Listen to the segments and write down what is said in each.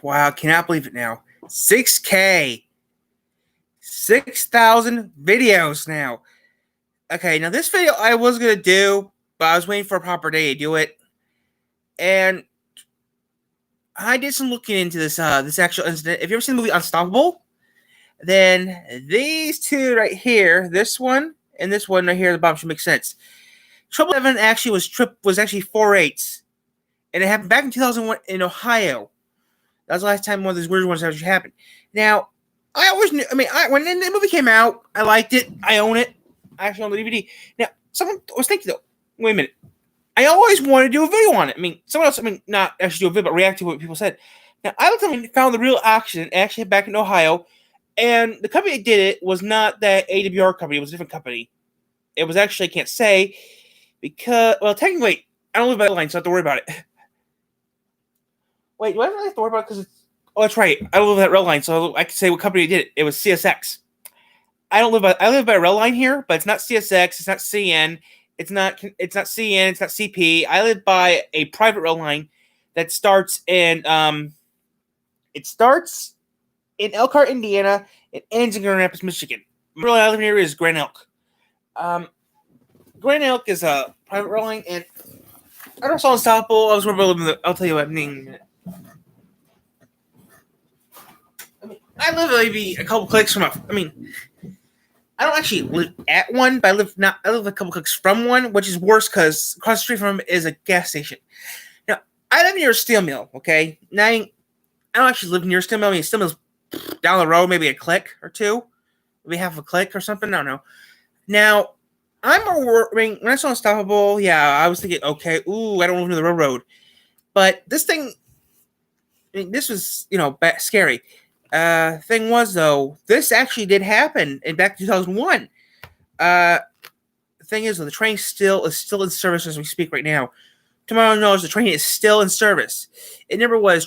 Wow, cannot believe it now. 6K. 6,000 videos now. Okay, now this video I was going to do, but I was waiting for a proper day to do it. And I did some looking into this actual incident. If you ever seen the movie Unstoppable, then these two right here, this one and this one right here at the bottom should make sense. 777 actually was actually 4.8, and it happened back in 2001 in Ohio. That was the last time one of these weird ones actually happened. Now, I always knew. I mean, when the movie came out, I liked it. I own it. I actually own the DVD. Now, someone was thinking though. Wait a minute. I always wanted to do a video on it. I mean, someone else. I mean, not actually do a video, but react to what people said. Now, I looked and found the real accident actually back in Ohio, and the company that did it was not that AWR company. It was a different company. It was actually, I can't say, because, well, technically, I don't live by the line, so I don't have to worry about it. Wait, do I really have to worry about it? Because oh, that's right. I don't live by that rail line, so I can say what company did it. It was CSX. I live by a rail line here, but it's not CSX, it's not CN, it's not CN, it's not CP. I live by a private rail line that starts in Elkhart, Indiana, and ends in Grand Rapids, Michigan. The rail line I live near is Grand Elk. Grand Elk is a private rail line, and I don't saw Unstoppable. I was worried. I'll tell you what I mean. I live maybe a couple clicks from I don't actually live at one, but I live a couple clicks from one, which is worse because across the street from it is a gas station. Now, I live near a steel mill, okay? Now, I don't actually live near a steel mill. I mean, steel mill's down the road, maybe a click or two, maybe half a click or something. I don't know. Now, when I saw Unstoppable, yeah, I was thinking, okay, I don't live near the railroad. But this thing, I mean, this was, scary. Thing was, though, this actually did happen back in 2001. The thing is, though, the train is still in service as we speak right now. Tomorrow knows the train is still in service. It never was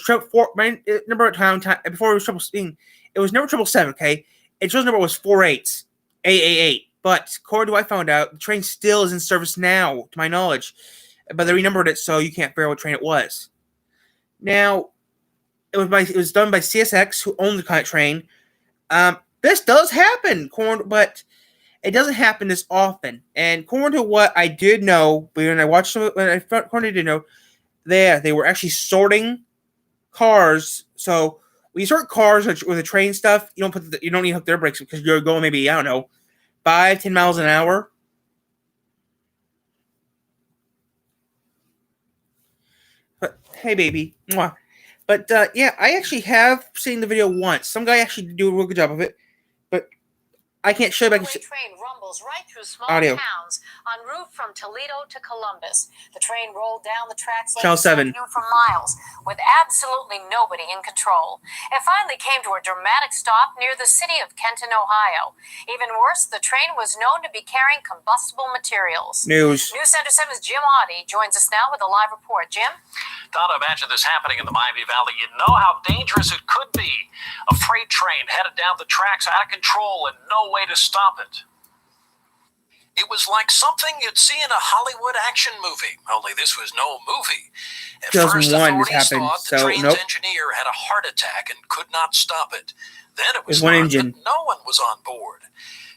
my number at time before it was triple speed. It was never 777. Okay, its number was 4.8, 888. But according to what I found out, the train still is in service now, to my knowledge. But they renumbered it, so you can't figure out what train it was. Now, it was done by CSX, who owned the train. This does happen, but it doesn't happen this often. And according to what I did know, when I watched them, according to know, they were actually sorting cars. So when you sort cars with the train stuff, you don't need to hook their brakes because you're going maybe 5-10 miles an hour. But hey, baby. Mwah. But yeah, I actually have seen the video once. Some guy actually did a real good job of it, but I can't show you. The train rumbles right through small towns en route from Toledo to Columbus. The train rolled down the tracks like for miles, with absolutely nobody in control. It finally came to a dramatic stop near the city of Kenton, Ohio. Even worse, the train was known to be carrying combustible materials. News Center 7's Jim Audie joins us now with a live report. Jim? Donna, imagine this happening in the Miami Valley. You know how dangerous it could be. A freight train headed down the tracks out of control and no way to stop it. It was like something you'd see in a Hollywood action movie, only this was no movie. At first, authorities thought the train's engineer had a heart attack and could not stop it. Then it was thought that no one was on board.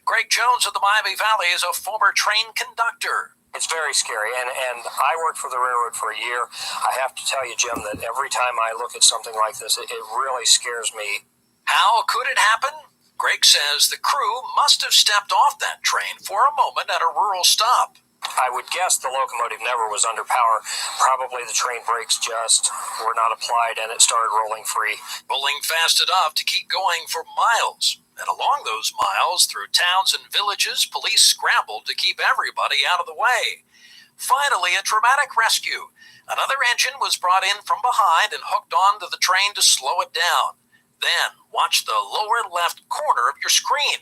Greg Jones of the Miami Valley is a former train conductor. It's very scary, and I worked for the railroad for a year. I have to tell you, Jim, that every time I look at something like this, it really scares me. How could it happen? Greg says the crew must have stepped off that train for a moment at a rural stop. I would guess the locomotive never was under power. Probably the train brakes just were not applied and it started rolling free. Rolling fast enough to keep going for miles. And along those miles, through towns and villages, police scrambled to keep everybody out of the way. Finally, a dramatic rescue. Another engine was brought in from behind and hooked onto the train to slow it down. Then, watch the lower left corner of your screen.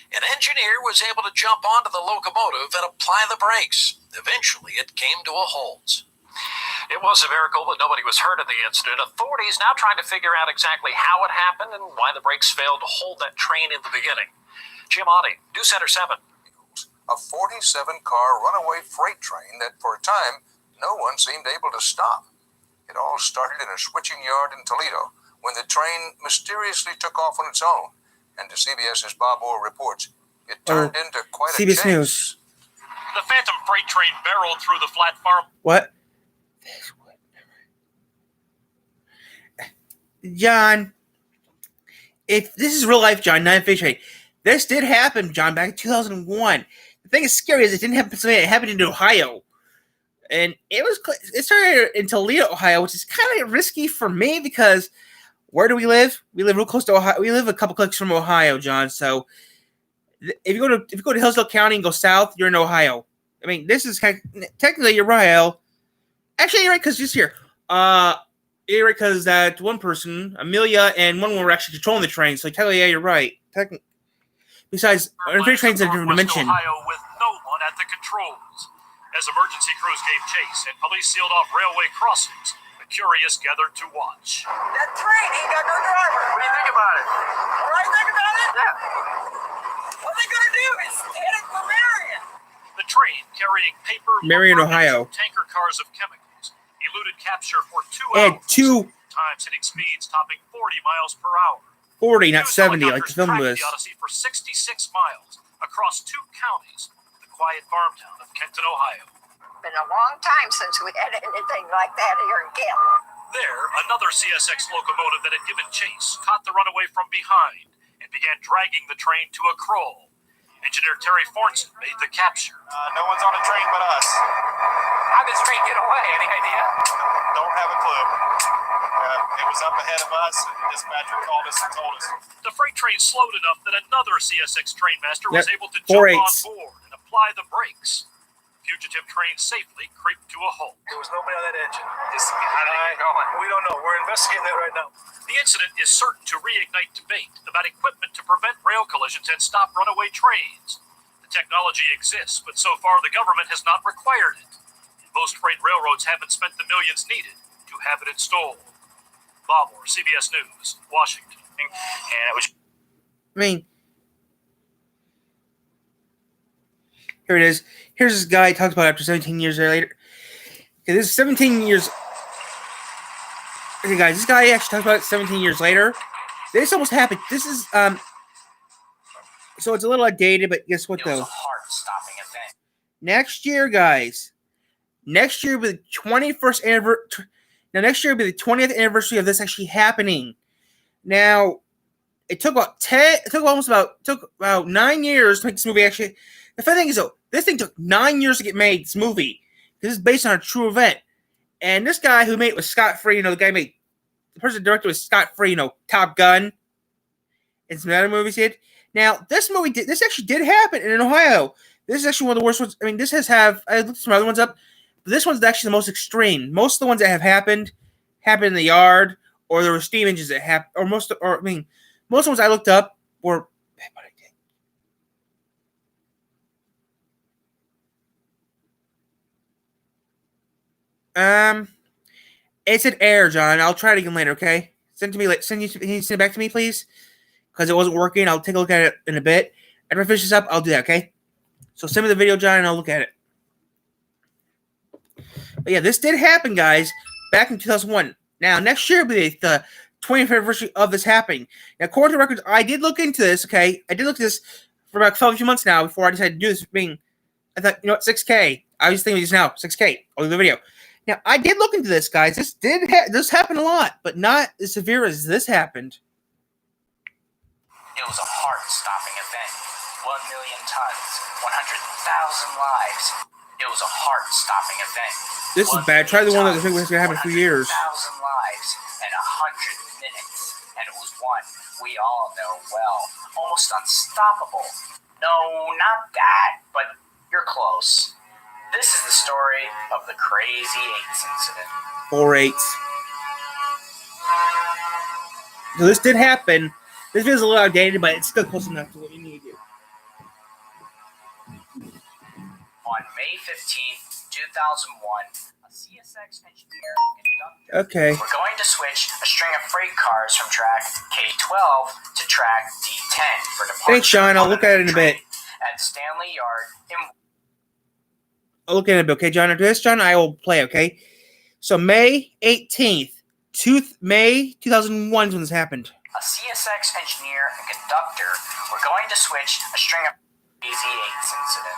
An engineer was able to jump onto the locomotive and apply the brakes. Eventually, it came to a halt. It was a miracle that nobody was hurt in the incident. Authorities now trying to figure out exactly how it happened and why the brakes failed to hold that train in the beginning. Jim Audie, News Center 7. A 47-car runaway freight train that, for a time, no one seemed able to stop. It all started in a switching yard in Toledo, when the train mysteriously took off on its own. And to CBS's Bob Orr reports, it turned into quite a CBS chase. News. The Phantom freight train barreled through the flat farm. What? John, if this is real life, John, not a fiction, this did happen, John, back in 2001. The thing is scary is it didn't happen in Pennsylvania, it happened in Ohio. And it started in Toledo, Ohio, which is kind of risky for me because where do we live? We live real close to Ohio. We live a couple clicks from Ohio, John. So if you go to Hillsdale County and go south, you're in Ohio. I mean, this is technically you're right, Al. Actually, you're right because just here, you're right because that one person, Amelia, and one were actually controlling the train. So technically, yeah, you're right. Besides, freight trains in a different dimension. Ohio with no one at the controls. As emergency crews gave chase and police sealed off railway crossings, the curious gathered to watch. That train ain't got no driver. What do you think about it? What do I think about it? Yeah. What they gonna do is headed for Marion. The train carrying paper, Marion, Ohio. Tanker cars of chemicals eluded capture for 2 And hours. Times hitting speeds topping 40 miles per hour. 40, not 70, like the film was. The Odyssey for 66 miles across 2 counties. Quiet farm town of Kenton, Ohio. Been a long time since we had anything like that here in Kenton. There, another CSX locomotive that had given chase caught the runaway from behind and began dragging the train to a crawl. Engineer Terry Fornson made the capture. No one's on the train but us. How did this train get away? Any idea? Don't have a clue. It was up ahead of us, and the dispatcher called us and told us. The freight train slowed enough that another CSX trainmaster was able to 4/8. jump on board and apply the brakes. Fugitive train safely creeped to a halt. There was nobody on that engine. We don't know. We're investigating that right now. The incident is certain to reignite debate about equipment to prevent rail collisions and stop runaway trains. The technology exists, but so far the government has not required it. Most freight railroads haven't spent the millions needed to have it installed. Bob Orr, CBS News, Washington. And it was. I mean, here it is. Here's this guy talks about it after 17 years later. Okay, this is 17 years. Okay, guys, this guy actually talks about it 17 years later. This almost happened. This is so it's a little outdated, but guess what though? It was a heart-stopping event. Next year, guys. Next year will be the 21st anniversary. Now, next year will be the 20th anniversary of this actually happening. Now, it took about 9 years to make this movie actually. The funny thing is, though, this thing took 9 years to get made, this movie. This is based on a true event. And this guy who made it was scot-free. The person who directed was scot-free, Top Gun. And some other movies did. Now, this actually did happen in Ohio. This is actually one of the worst ones. I mean, I looked some other ones up. But this one's actually the most extreme. Most of the ones that have happened in the yard, or there were steam engines that happened, most of the ones I looked up were. It's an error, John. I'll try it again later, okay? Send it to me. Can you send it back to me, please? Because it wasn't working. I'll take a look at it in a bit. After I finish this up, I'll do that, okay? So send me the video, John, and I'll look at it. But yeah, this did happen, guys, back in 2001. Now, next year will be the 20th anniversary of this happening. Now, according to records, I did look into this, okay? I did look at this for about 12 months now before I decided to do this. I thought, 6K. I was thinking just now, 6K. I'll do the video. Now, I did look into this, guys. This happened a lot, but not as severe as this happened. It was a heart-stopping event. 1 million tons, 100,000 lives. It was a heart-stopping event. This is bad. Try the one that I think was going to happen in a few years. 100,000 lives and 100 minutes. And it was one we all know well. Almost unstoppable. No, not that, but you're close. This is the story of the Crazy 8s incident. 4/8. So this did happen. This video's a little outdated, but it's still close enough to what you need to do. On May 15th, 2001, a CSX engineer conducted. Okay. We're going to switch a string of freight cars from track K12 to track D10 for departure. Thanks, Sean. I'll look at it in a bit. At Stanley Yard in. I'll look at it in a bit, okay, John? After this, John, I will play, okay? So May 18th, May 2001 is when this happened. A CSX engineer and conductor were going to switch a string of AZ-8 incident.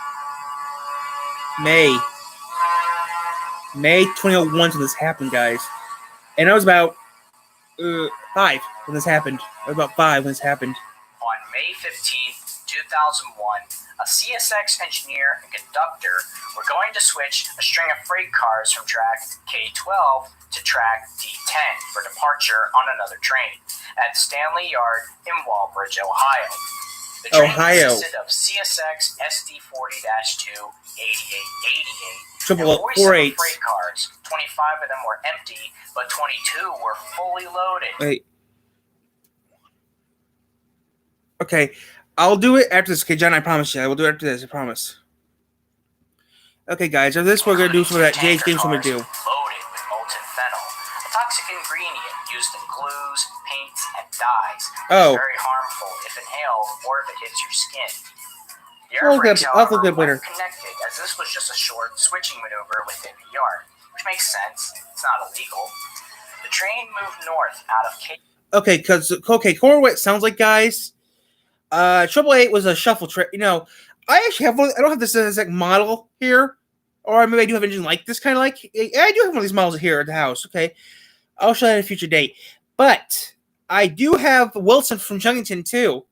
May 2001 is when this happened, guys. And I was about 5 when this happened. I was about 5 when this happened. On May 15th, 2001, a CSX engineer and conductor were going to switch a string of freight cars from track K12 to track D10 for departure on another train at Stanley Yard in Walbridge, Ohio. The train consisted of CSX SD40-2 8888 and 47 freight cars. 25 of them were empty, but 22 were fully loaded. Wait. Okay, I'll do it after this. Okay, John, I promise you. I will do it after this. I promise. Okay, guys, after this, we're going to do something that JH Games want me to do. Loaded with molten phenol, a toxic ingredient used in glues, paints, and dyes. Oh. Very harmful if inhaled or if it hits your skin. The I'll air brakes, however, look at later. weren't connected, as this was just a short switching maneuver within the yard, which makes sense. It's not illegal. The train moved north out of Cape. Okay, because core what it sounds like, guys. 888 was a shuffle train. You know, I actually have one. I don't have this exact model here, or maybe I do have an engine like this, kind of like. I do have one of these models here at the house. Okay, I'll show that at a future date. But I do have Wilson from Chungington too.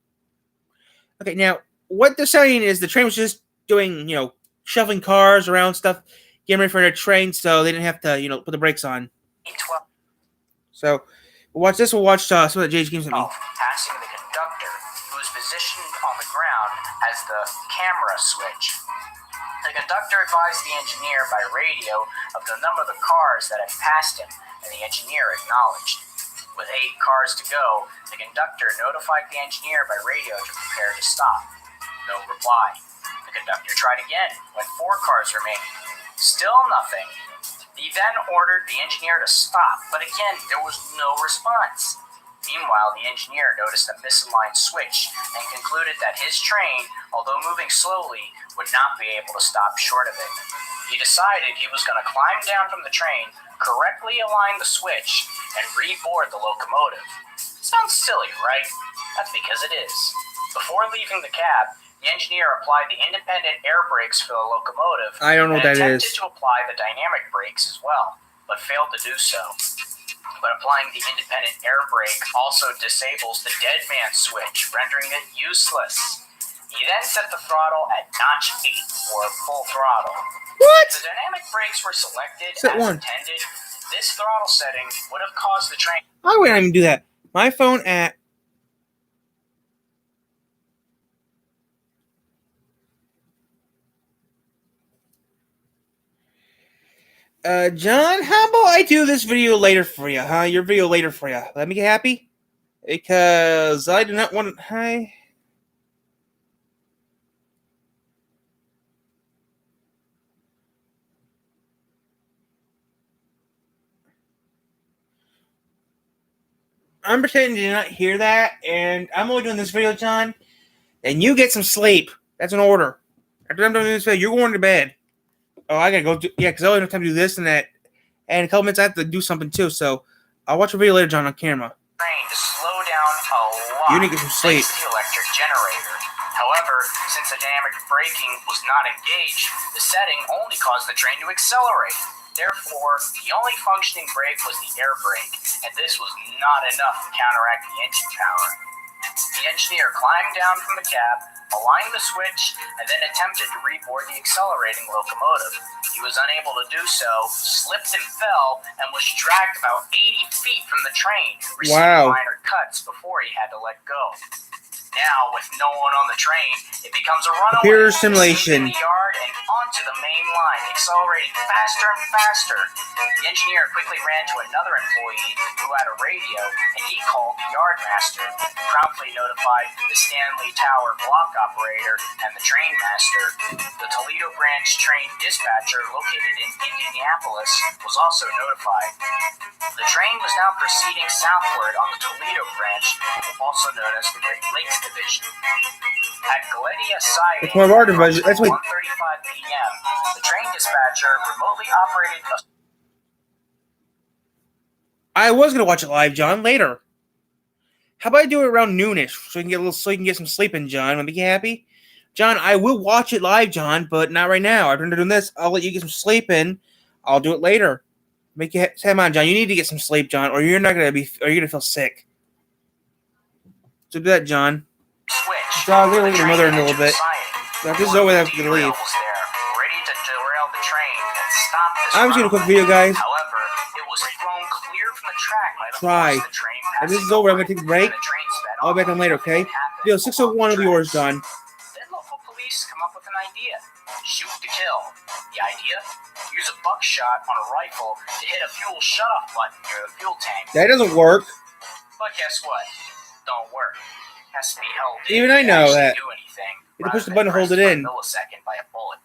Okay, now what they're saying is the train was just doing, you know, shuffling cars around stuff, getting ready for their train, so they didn't have to, you know, put the brakes on. So we'll watch this. We'll watch some of the JH Games with me. Passing the conductor, who was positioned on the ground as the camera switch. The conductor advised the engineer by radio of the number of the cars that had passed him, and the engineer acknowledged. With 8 cars to go, the conductor notified the engineer by radio to prepare to stop. No reply. The conductor tried again when 4 cars remained. Still nothing. He then ordered the engineer to stop, but again, there was no response. Meanwhile, the engineer noticed a misaligned switch and concluded that his train, although moving slowly, would not be able to stop short of it. He decided he was going to climb down from the train, correctly align the switch, and reboard the locomotive. Sounds silly, right? That's because it is. Before leaving the cab, the engineer applied the independent air brakes for the locomotive. I don't know what that is. Attempted to apply the dynamic brakes as well, but failed to do so. But applying the independent air brake also disables the dead man switch, rendering it useless. He then set the throttle at notch 8 for full throttle. What? If the dynamic brakes were selected Set as one. intended, this throttle setting would have caused the train. I wouldn't even do that. My phone at. John, how about I do this video later for you, huh? Your video later for you. Let me get happy? Because I do not want to... Hi. I'm pretending to not hear that, and I'm only doing this video, John. And you get some sleep. That's an order. After I'm done doing this video, you're going to bed. Oh, I gotta go do... Yeah, because I only have time to do this and that. And in a couple minutes, I have to do something too, so I'll watch a video later, John, on camera. Train to slow down a lot. You need to get some sleep. Thanks to the electric generator. However, since the dynamic braking was not engaged, the setting only caused the train to accelerate. Therefore, the only functioning brake was the air brake, and this was not enough to counteract the engine power. The engineer climbed down from the cab, aligned the switch, and then attempted to reboard the accelerating locomotive. He was unable to do so, slipped and fell, and was dragged about 80 feet from the train, receiving minor cuts before he had to let go. Now, with no one on the train, it becomes a runaway. Computer simulation. In the yard and onto the main line, accelerating faster and faster. The engineer quickly ran to another employee who had a radio, and he called the yard master, promptly notified the Stanley Tower block operator and the train master. The Toledo branch train dispatcher, located in Indianapolis, was also notified. The train was now proceeding southward on the Toledo branch, also known as the Great Lakes Division. At Galedia Siding, It's one of our divisions. That's what... 1:35 p.m., the train dispatcher remotely operated a... I was gonna watch it live, John, later. How about I do it around noonish so you can get some sleep in, John? Wanna be happy? John, I will watch it live, John, but not right now. After doing this, I'll let you get some sleep in. I'll do it later. Come on, John. You need to get some sleep, John, or you're gonna feel sick. So do that, John. Switch. So I'll leave your mother in a little bit. Siding. This is over. I'm gonna leave. Derail was there, ready to derail the train and stop this I'm just gonna quick runaway. video, guys. However, it was thrown clear from the track by the Try. force of the train If this is passing over, I'm gonna take a and break. the train sped I'll be back on. on later, okay? It happened Video 601 will be yours, John. Then local police come up with an idea. Shoot to kill. The idea? Use a buckshot on a rifle to hit a fuel shutoff button near the fuel tank. That doesn't work. But guess what? Don't work. Has to be held in. Even I know to that. Do anything, You have to push the rather button to hold than it pressed in. for a millisecond by a bullet.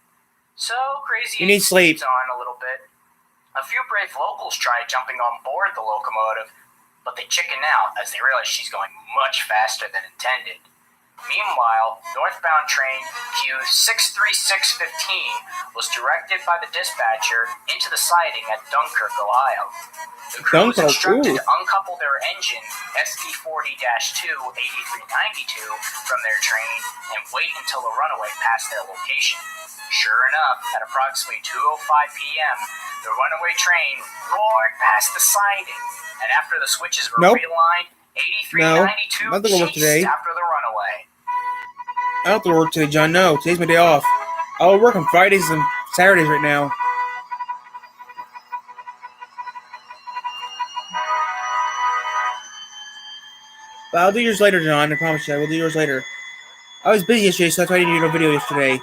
So crazy. You need sleep. On a little bit. A few brave locals tried jumping on board the locomotive, but they chickened out as they realized she's going much faster than intended. Meanwhile, northbound train Q63615 was directed by the dispatcher into the siding at Dunkirk, Ohio. The crew was instructed to uncouple their engine SD40-2-8392 from their train and wait until the runaway passed their location. Sure enough, at approximately 2:05 p.m., the runaway train roared past the siding, and after the switches were realigned, 8392 chased after the runaway. I don't have to work today, John. No, today's my day off. I'll work on Fridays and Saturdays right now. But I'll do yours later, John. I promise you, I will do yours later. I was busy yesterday, so that's why I didn't do no video yesterday.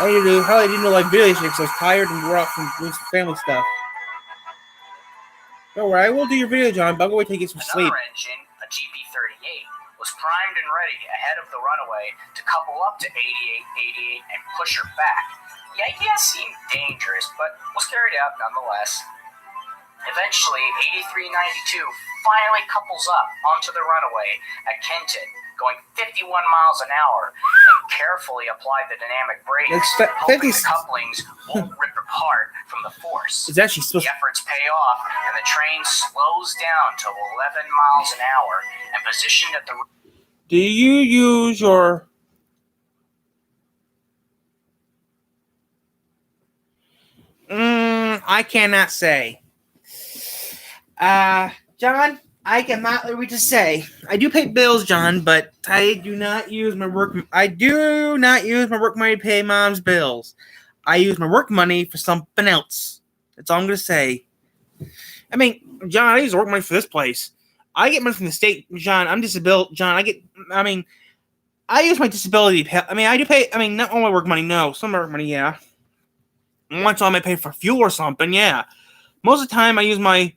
I didn't do no live video yesterday because I was tired and wore out from doing some family stuff. Don't worry, I will do your video, John, but I'll go wait till you get some sleep. Another engine, a GP38, was primed and ready ahead of the runaway to couple up to 8888 and push her back. The idea seemed dangerous, but was carried out nonetheless. Eventually, 8392 finally couples up onto the runaway at Kenton, going 51 miles an hour, and carefully applied the dynamic brakes, hoping the couplings won't rip apart from the force. It's actually supposed The efforts pay off, and the train slows down to 11 miles an hour and positioned at the... Do you use your... I cannot say. John, I cannot really to say. I do pay bills, John, but I do not use my work. I do not use my work money to pay Mom's bills. I use my work money for something else. That's all I'm gonna say. I mean, John, I use work money for this place. I get money from the state, John. I'm disabled, John. I use my disability. I do pay. Not all my work money. No, some work money. Yeah. Once I might pay for fuel or something. Yeah. Most of the time, I use my.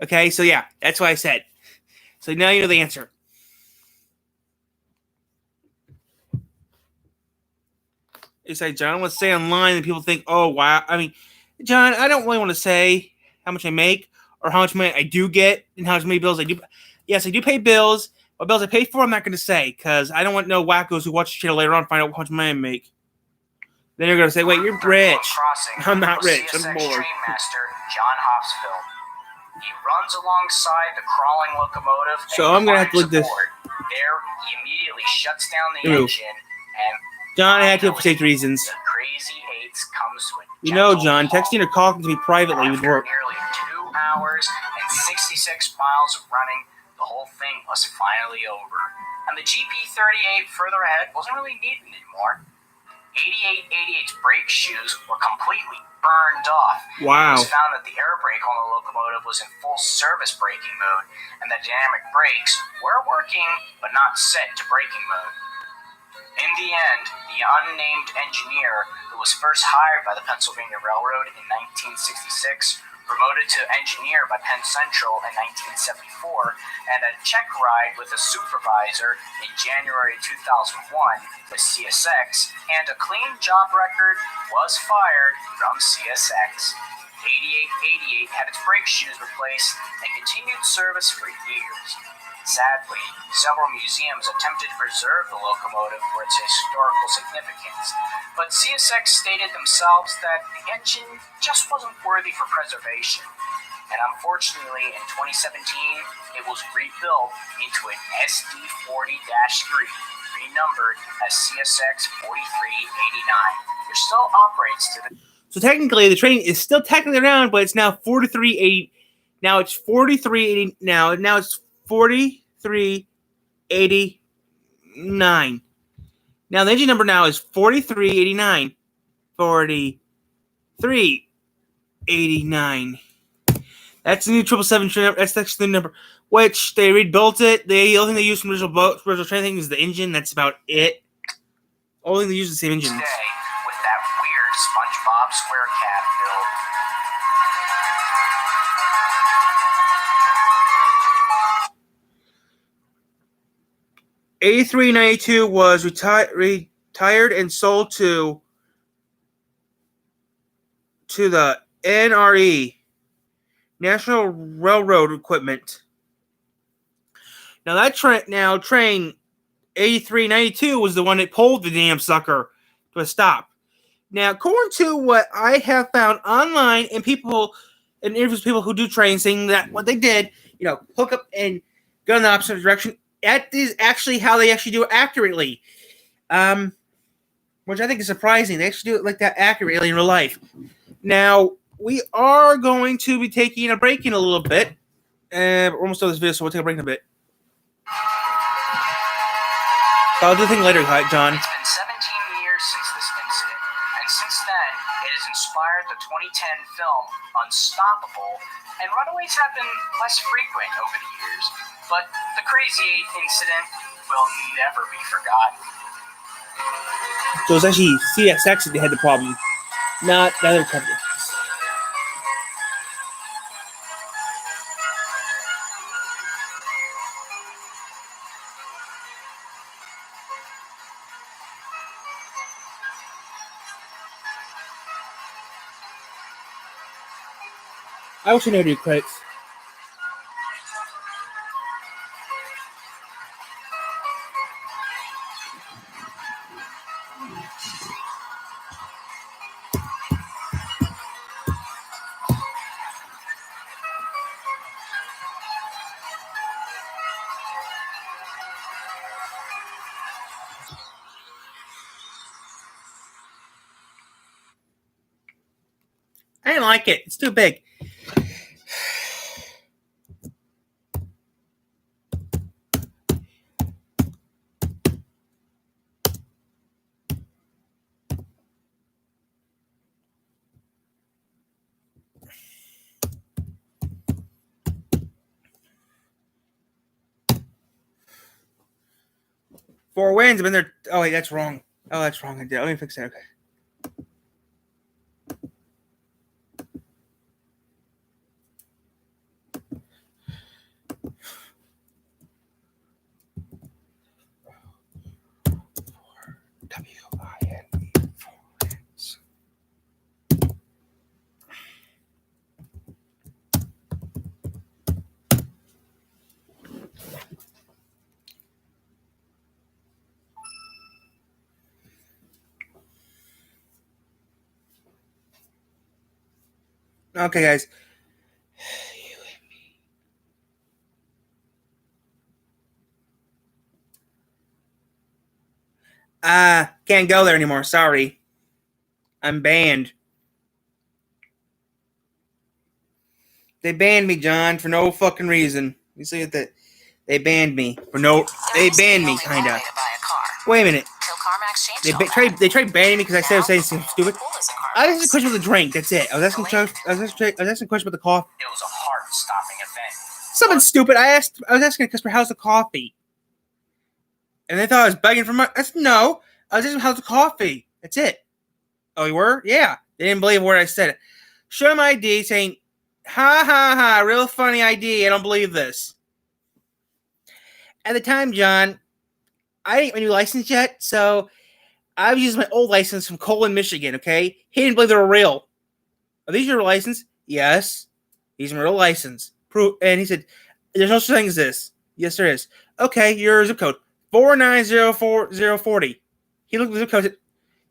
Okay, so yeah, that's what I said. So now you know the answer. It's like, John, I want to say online and people think, oh, wow. John, I don't really want to say how much I make or how much money I do get and how many bills I do. Yes, I do pay bills. What bills I pay for, I'm not going to say because I don't want no wackos who watch the channel later on to find out how much money I make. Then you're going to say, wait, you're rich. I'm not rich. I'm bored. Trainmaster John Hopsfield. He runs alongside the crawling locomotive. So I'm going to have to look this. There, he immediately shuts down the engine and... John, I had to for safety reasons. The crazy eights comes to a you know, John, texting or calling to me privately would work. Nearly 2 hours and 66 miles of running, the whole thing was finally over. And the GP38 further ahead wasn't really needed anymore. 8888's brake shoes were completely burned off. Wow. It was found that the air brake on the locomotive was in full service braking mode, and the dynamic brakes were working, but not set to braking mode. In the end, the unnamed engineer, who was first hired by the Pennsylvania Railroad in 1966, promoted to engineer by Penn Central in 1974, and a check ride with a supervisor in January 2001 with CSX, and a clean job record, was fired from CSX. 8888 had its brake shoes replaced and continued service for years. Sadly, several museums attempted to preserve the locomotive for its historical significance, but CSX stated themselves that the engine just wasn't worthy for preservation. And unfortunately, in 2017, it was rebuilt into an SD40-3, renumbered as CSX 4389, which still operates to the... So technically, the train is still technically around, but it's now 4380. Now it's 4380. Now it's 4389. Now the engine number now is 4389. 4389. That's the new 777 train. That's the number. Which they rebuilt it. The only thing they used from original train thing is the engine. That's about it. Only they use the same engine. Today, with that weird SpongeBob SquareCat build. 8392 was retired and sold to the NRE, National Railroad Equipment. Now that train 8392 was the one that pulled the damn sucker to a stop. Now, according to what I have found online and interviews with people who do trains, saying that what they did, hook up and go in the opposite direction. That is actually how they actually do it accurately, which I think is surprising. They actually do it like that accurately in real life. Now, we are going to be taking a break in a little bit. We're almost done this video, so we'll take a break in a bit. I'll do the thing later, John. It's been 17 years since this incident, and since then, it has inspired the 2010 film Unstoppable, and runaways have been less frequent over the years, but the Crazy 8 incident will never be forgotten. So it's actually CSX that had the problem, not the other company. I also know your credits. I didn't like it. It's too big. Four wins. I've been there. Oh, wait, that's wrong. Oh, that's wrong. Let me fix that. Okay. WINE. Okay, guys. Can't go there anymore. Sorry. I'm banned. They banned me, John, for no fucking reason. You see that? They banned me for no. They banned me, kinda. Wait a minute. They tried banning me because I said I was saying something stupid. I was asking a question about the drink. That's it. I was asking a question about the coffee. It was a heart-stopping event. Something stupid. I was asking a customer, how's the coffee? And they thought I was begging for money. I said, no. I was asking, how's the coffee? That's it. Oh, you were? Yeah. They didn't believe what I said. Show them ID saying, ha, ha, ha, real funny ID. I don't believe this. At the time, John, I didn't get my new license yet, so I was using my old license from Colon, Michigan, okay? He didn't believe they were real. Are these your license? Yes. These are my real license. Proof. And he said, there's no such thing as this. Yes, there is. Okay, your zip code 4904040. He looked at the zip code and said,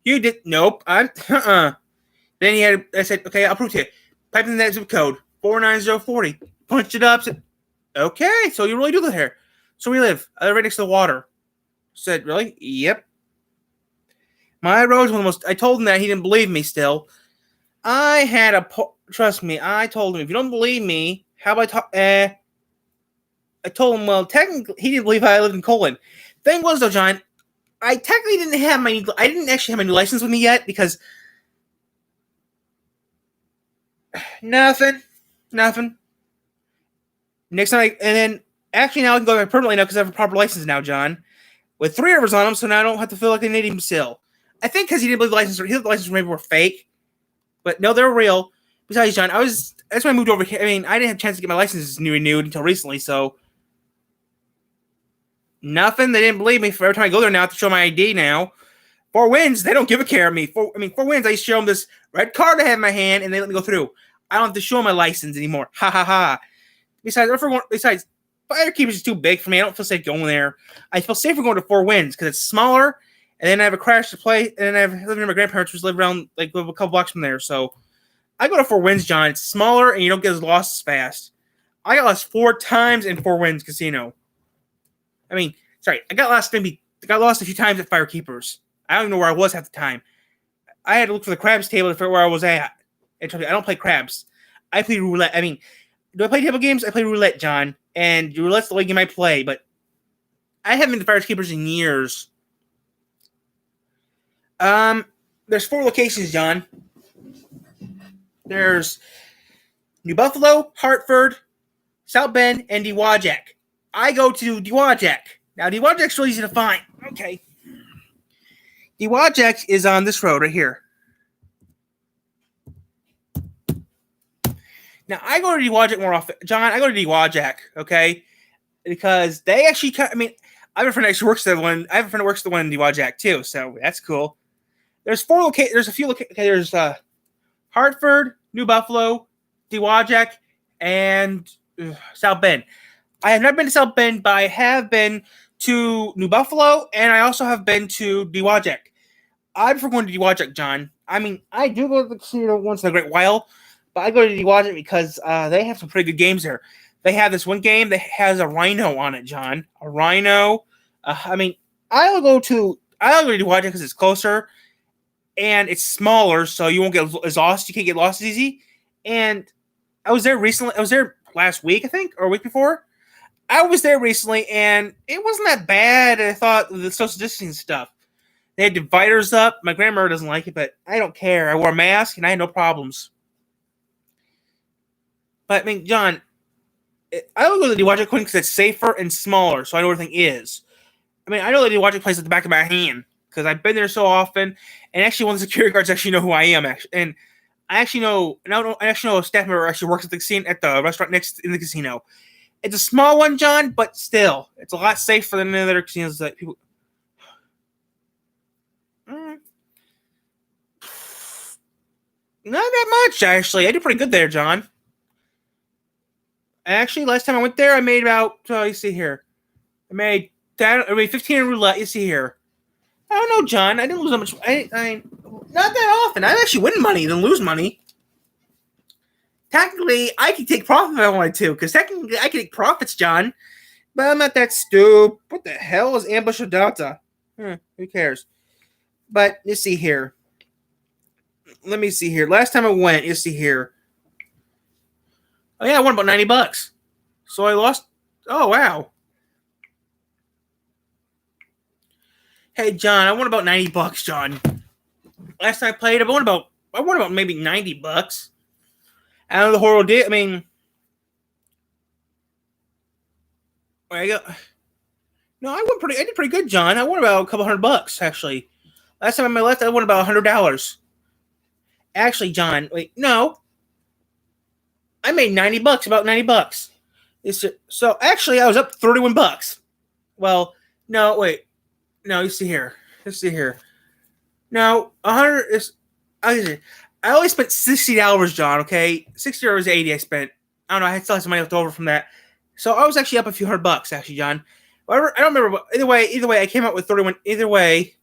you did. Nope. I'm. Then I said, okay, I'll prove to you. Type in that zip code 49040. Punched it up. Said, okay, so you really do live here. So we live. I live right next to the water. Said, really? Yep. My road's one of the most. I told him that. He didn't believe me still. I had a. Trust me, I told him, if you don't believe me, how about I told him, well, technically, he didn't believe I lived in Colon. Thing was, though, John, I technically didn't have my. I didn't actually have my new license with me yet because. Nothing. Next time, and then actually now I can go back permanently now because I have a proper license now, John, with 3 numbers on them, so now I don't have to feel like an idiot still. I think because he didn't believe the license, he thought the license maybe were fake, but no, they're real. Besides, John, that's when I moved over here. I mean, I didn't have a chance to get my license renewed until recently, so nothing. They didn't believe me. For every time I go there now, I have to show my ID now. 4 Winds, they don't give a care of me. 4 Winds, I show them this red card I have in my hand, and they let me go through. I don't have to show my license anymore. Ha ha ha. Besides, Firekeepers is too big for me. I don't feel safe going there. I feel safer going to 4 Winds because it's smaller, and then I have a crash to play, and then I have living near my grandparents, which live around like a couple blocks from there. So I go to 4 Winds, John. It's smaller, and you don't get as lost as fast. I got lost 4 times in 4 Winds Casino. I mean, sorry, I got lost a few times at Firekeepers. I don't even know where I was at the time. I had to look for the crabs table to figure out where I was at. And I don't play craps. I play roulette. I mean, do I play table games? I play roulette, John. And roulette's the only game I play, but I haven't been to Firekeepers in years. There's 4 locations, John. There's New Buffalo, Hartford, South Bend, and Diwajak. I go to Diwajak. Now, Diwajak's really easy to find. Okay. Diwajak is on this road right here. Now, I go to Diwajak more often. John, I go to Diwajak, okay? Because they actually, I mean, I have a friend that actually works at one. I have a friend that works at the one in Diwajak, too, so that's cool. There's 4 locations. There's a few locations. Okay, there's Hartford, New Buffalo, Diwajak, and South Bend. I have never been to South Bend, but I have been to New Buffalo, and I also have been to Diwajak. I prefer going to Diwajak, John. I mean, I do go to the casino once in a great while, but I go to Diwajak because they have some pretty good games there. They have this one game that has a rhino on it, John. A rhino. I mean, I'll go to Diwajak because it's closer and it's smaller, so you won't get as lost. You can't get lost as easy. And I was there recently. I was there last week, I think, or a week before. I was there recently, and it wasn't that bad. I thought the social distancing stuff. They had dividers up. My grandmother doesn't like it, but I don't care. I wore a mask, and I had no problems. But, I mean, John, I would go to the Diwajak because it's safer and smaller, so I know where everything is. I mean, I know the Diwajak place at the back of my hand because I've been there so often, and actually one of the security guards actually know who I am, actually. And I actually know a staff member actually works at the casino, at the restaurant next in the casino. It's a small one, John, but still, it's a lot safer than the other casinos that people. Not that much, actually. I did pretty good there, John. Actually, last time I went there, I made about. You see here, I made 15 in roulette. You see here. I don't know, John. I didn't lose that much. I not that often. I actually win money than lose money. Technically, I could take profit if I wanted to, because technically I could take profits, John. But I'm not that stupid. What the hell is Ambush of Delta? Who cares? But you see here. Let me see here. Last time I went, you see here. Oh yeah, I won about $90. So I lost. Oh wow. Hey John, I won about $90, John. Last time I played, I won about maybe $90. Out of the horror deal. I mean, where I go? No, I did pretty good, John. I won about a couple $100 actually. Last time I left, I won about $100. Actually, John, wait, no. I made $90, about $90. So actually, I was up $31. Well, no, wait, no. You see here. No, 100 is. I only spent $60, John. Okay, $60 80 I spent. I don't know. I still had some money left over from that, so I was actually up a few $100 actually, John. Whatever, I don't remember. But either way, I came out with 31. Either way,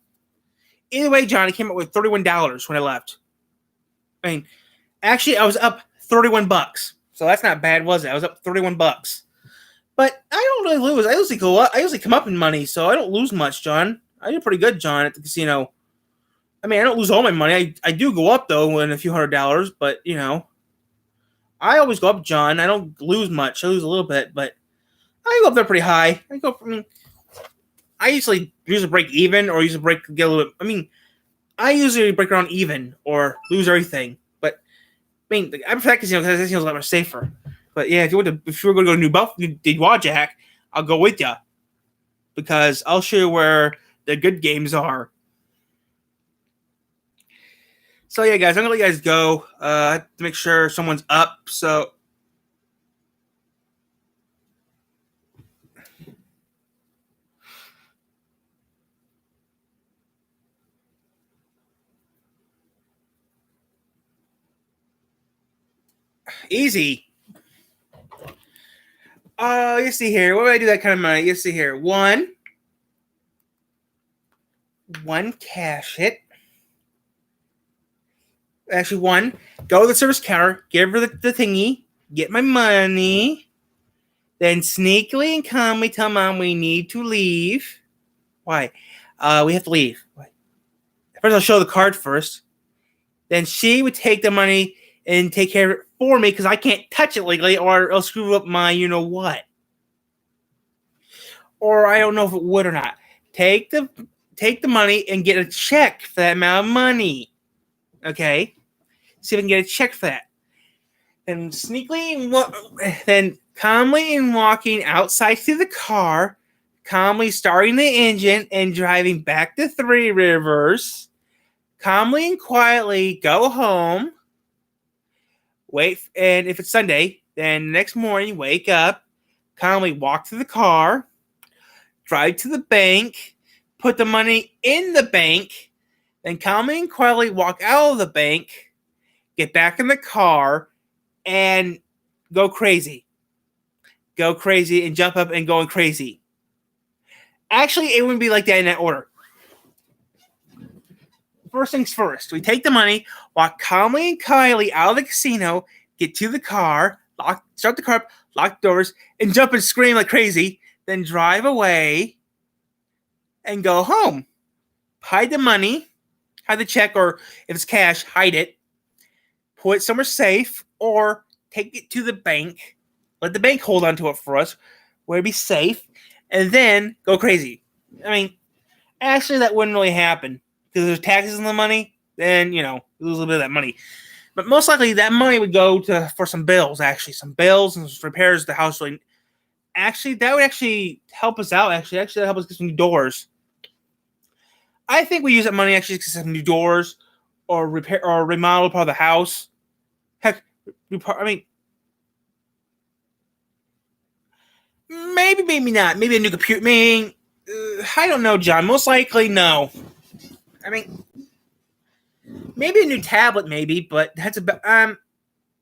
John, I came out with $31 when I left. I mean, actually, I was up $31, so that's not bad, was it? I was up $31. But I don't really lose. I usually go up. I usually come up in money, so I don't lose much, John. I do pretty good, John, at the casino. I mean, I don't lose all my money. I do go up though in a few $100, but I always go up, John. I don't lose much. I lose a little bit, but I go up there pretty high. I usually break even or usually get a little bit. I mean, I usually break around even or lose everything. But I mean, I prefer that casino because that casino is a lot more safer. But yeah, if you were going to go to New Wajak, I'll go with you because I'll show you where the good games are. So yeah, guys, I'm gonna let you guys go. I have to make sure someone's up. So easy. You see here. What do I do that kind of money? You see here. One cash it. Actually, one. Go to the service counter. Give her the thingy. Get my money. Then sneakily and calmly tell Mom we need to leave. Why? We have to leave. Why? First, I'll show the card first. Then she would take the money and take care of it for me because I can't touch it legally or I'll screw up my you-know-what. Or I don't know if it would or not. Take the money and get a check for that amount of money. Okay? See if I can get a check for that. Then then calmly and walking outside to the car, calmly starting the engine and driving back to Three Rivers, calmly and quietly go home, wait, and if it's Sunday, then the next morning, wake up, calmly walk to the car, drive to the bank, put the money in the bank, then calmly and quietly walk out of the bank, get back in the car, and go crazy. Go crazy and jump up and going crazy. Actually, it wouldn't be like that in that order. First things first, we take the money, walk calmly and quietly out of the casino, get to the car, start the car up, lock the doors, and jump and scream like crazy, then drive away and go home. Hide the money, hide the check, or if it's cash, hide it. Put it somewhere safe, or take it to the bank. Let the bank hold on to it for us, where it'd be safe, and then go crazy. I mean, actually, that wouldn't really happen because there's taxes on the money. Then lose a little bit of that money, but most likely that money would go for some bills. Actually, some bills and some repairs to the house. Actually, that would actually help us out. Actually, that help us get some new doors. I think we use that money actually to get some new doors or repair or remodel part of the house. Heck, I mean, maybe not. Maybe a new computer. I don't know, John. Most likely, no. I mean, maybe a new tablet, maybe, but that's about.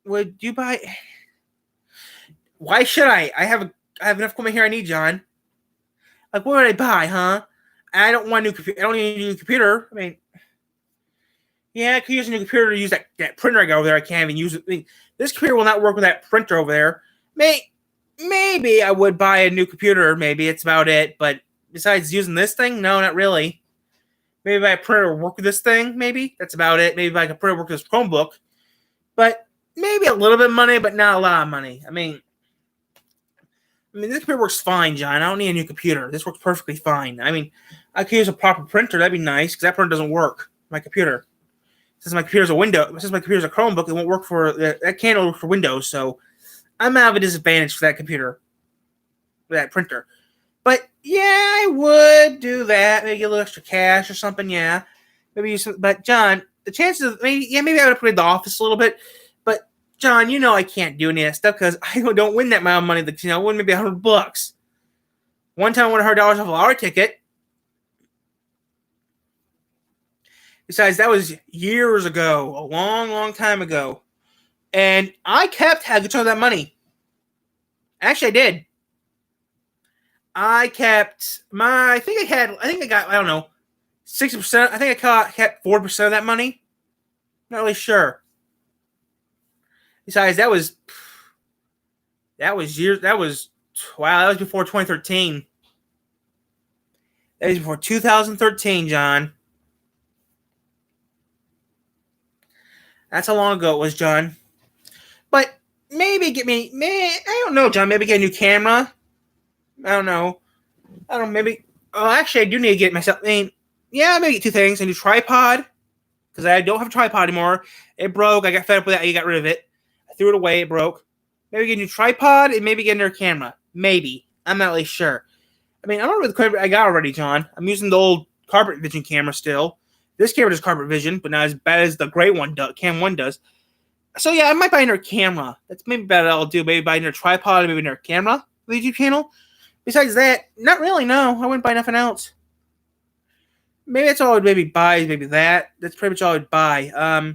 Would you buy? Why should I? I have enough equipment here I need, John. Like, what would I buy, huh? I don't want a new computer. I don't need a new computer. I mean, yeah, I could use a new computer to use that printer I got over there. I can't even use it. I mean, this computer will not work with that printer over there. Maybe I would buy a new computer. Maybe it's about it. But besides using this thing, no, not really. Maybe buy a printer work with this thing. Maybe that's about it. Maybe buy a printer work with this Chromebook. But maybe a little bit of money, but not a lot of money. I mean, this computer works fine, John. I don't need a new computer. This works perfectly fine. I mean, I could use a proper printer. That'd be nice because that printer doesn't work. My computer. Since my computer's a Chromebook, it won't work for that. Can't work for Windows. So I'm out of a disadvantage for that computer, for that printer. But yeah, I would do that. Maybe get a little extra cash or something. Yeah, maybe use some. But John, the chances of maybe I would upgrade the office a little bit. But John, I can't do any of that stuff because I don't win that amount of money. I win maybe $100. One time I won $100 off a lottery ticket. Besides, that was years ago, a long, long time ago. And I kept had control of that money. Actually, I did. I kept I think I got, I don't know, 60%. I think I kept 4% of that money. Not really sure. Besides, that was years, wow, that was before 2013. That was before 2013, John. That's how long ago it was, John. But maybe I don't know, John, maybe get a new camera. I don't know, maybe, oh, actually, I do need to get myself, yeah, maybe get two things. A new tripod, because I don't have a tripod anymore. It broke. I got fed up with it. I got rid of it. I threw it away. It broke. Maybe get a new tripod and maybe get another camera. Maybe. I'm not really sure. I don't know what the camera I got already, John. I'm using the old Carpet Vision camera still. This camera does Carpet Vision, but not as bad as the great one does. Cam 1 does. So yeah, I might buy another camera. That's maybe better. I'll do maybe buy another tripod, maybe another camera for the YouTube channel. Besides that, not really. No, I wouldn't buy nothing else. Maybe that's all I'd maybe buy. Maybe that. That's pretty much all I'd buy.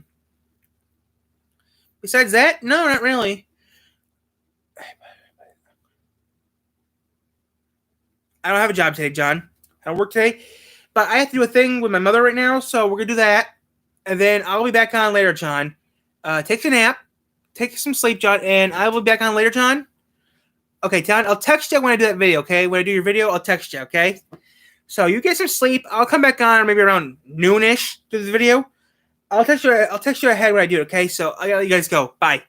Besides that, no, not really. I don't have a job today, John. I don't work today, but I have to do a thing with my mother right now, so we're gonna do that, and then I'll be back on later, John. Take a nap, take some sleep, John, and I will be back on later, John. Okay, John, I'll text you when I do that video. Okay, when I do your video, I'll text you. Okay. So you get some sleep. I'll come back on maybe around noonish to the video. I'll text you ahead when I do it, okay? So I gotta let you guys go. Bye.